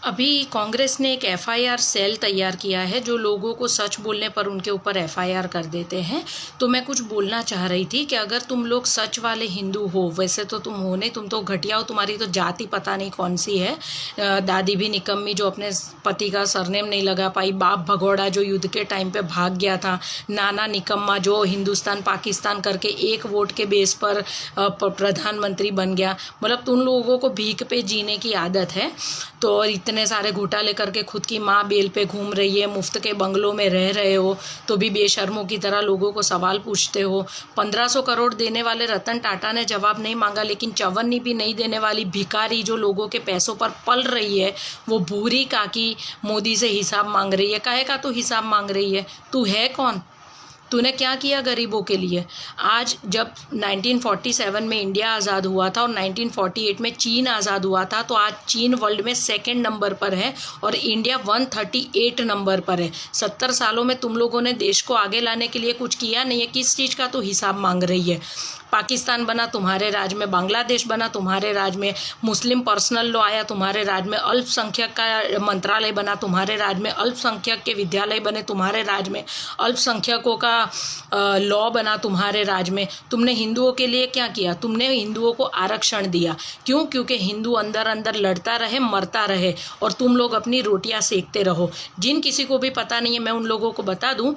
अभी कांग्रेस ने एक एफआईआर सेल तैयार किया है जो लोगों को सच बोलने पर उनके ऊपर एफआईआर कर देते हैं। तो मैं कुछ बोलना चाह रही थी कि अगर तुम लोग सच वाले हिंदू हो, वैसे तो तुम हो नहीं, तुम तो घटिया हो, तुम्हारी तो जाति पता नहीं कौन सी है। दादी भी निकम्मी जो अपने पति का सरनेम नहीं लगा पाई, बाप भगौड़ा जो युद्ध के टाइम पे भाग गया था, नाना निकम्मा जो हिंदुस्तान पाकिस्तान करके एक वोट के बेस पर प्रधानमंत्री बन गया। मतलब तुम लोगों को भीख पे जीने की आदत है। तो और इतने सारे घोटाले करके खुद की माँ बेल पे घूम रही है, मुफ्त के बंगलों में रह रहे हो, तो भी बेशर्मों की तरह लोगों को सवाल पूछते हो। 1500 करोड़ देने वाले रतन टाटा ने जवाब नहीं मांगा, लेकिन चवन्नी भी नहीं देने वाली भिखारी जो लोगों के पैसों पर पल रही है, वो भूरी काकी मोदी से हिसाब मांग रही है। काहे का तू हिसाब मांग रही है? तू है कौन? तूने क्या किया गरीबों के लिए? आज जब 1947 में इंडिया आज़ाद हुआ था और 1948 में चीन आज़ाद हुआ था, तो आज चीन वर्ल्ड में 2nd नंबर पर है और इंडिया 138 नंबर पर है। 70 सालों में तुम लोगों ने देश को आगे लाने के लिए कुछ किया नहीं है। किस चीज़ का तो हिसाब मांग रही है? पाकिस्तान बना तुम्हारे राज में, बांग्लादेश बना तुम्हारे राज में, मुस्लिम पर्सनल लॉ आया तुम्हारे राज में, अल्पसंख्यक का मंत्रालय बना तुम्हारे राज में, अल्पसंख्यक के विद्यालय बने तुम्हारे राज में, अल्पसंख्यकों का लॉ बना तुम्हारे राज में। तुमने हिंदुओं के लिए क्या किया? तुमने हिंदुओं को आरक्षण दिया। क्यों? क्योंकि हिंदू अंदर अंदर लड़ता रहे, मरता रहे और तुम लोग अपनी रोटियां सेकते रहो। जिन किसी को भी पता नहीं है, मैं उन लोगों को बता दूं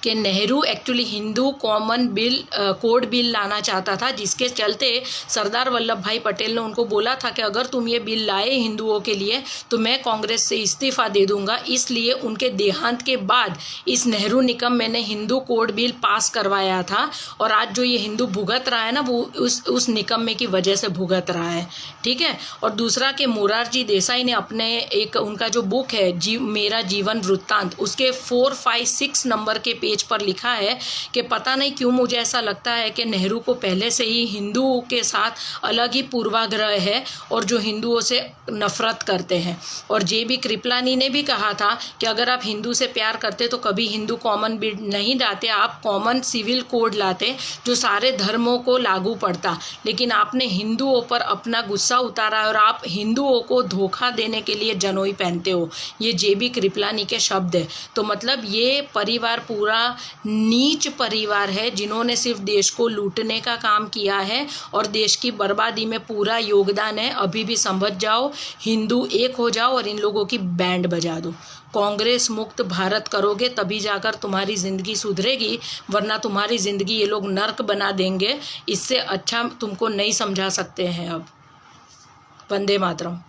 कि Nehru actually Hindu common bill code bill लाना चाहता था, जिसके चलते सरदार वल्लभ भाई पटेल ने उनको बोला था कि अगर तुम ये बिल लाए हिंदुओं के लिए तो मैं कांग्रेस से इस्तीफा दे दूंगा। इसलिए उनके देहांत के बाद इस नेहरू निकम्मे ने हिंदू कोड बिल पास करवाया था और आज जो ये हिंदू भुगत रहा है ना, वो उस निकम्मे की वजह से भुगत रहा है। ठीक है। और दूसरा कि मोरारजी देसाई ने अपने एक उनका जो बुक है मेरा जीवन वृत्तांत, उसके 4, 5, 6 नंबर के पेज पर लिखा है कि पता नहीं क्यों मुझे ऐसा लगता है कि नेहरू को पहले से ही हिंदुओं के साथ अलग ही पूर्वाग्रह है और जो हिंदुओं से नफरत करते हैं। और जेबी कृपलानी ने भी कहा था कि अगर आप हिंदू से प्यार करते तो कभी हिंदू कॉमन बिल नहीं लाते, आप कॉमन सिविल कोड लाते जो सारे धर्मों को लागू पड़ता। लेकिन आपने हिंदुओं पर अपना गुस्सा उतारा और आप हिंदुओं को धोखा देने के लिए जनोई पहनते हो। ये जेबी कृपलानी के शब्द है। तो मतलब ये परिवार पूरा नीच परिवार है जिन्होंने सिर्फ देश को लूटने का काम किया है और देश की बर्बादी में पूरा योगदान है। अभी भी समझ जाओ, हिंदू एक हो जाओ और इन लोगों की बैंड बजा दो। कांग्रेस मुक्त भारत करोगे तभी जाकर तुम्हारी ज़िंदगी सुधरेगी, वरना तुम्हारी ज़िंदगी ये लोग नर्क बना देंगे। इससे अच्छा तुमको नहीं समझा सकते हैं अब। वंदे मातरम।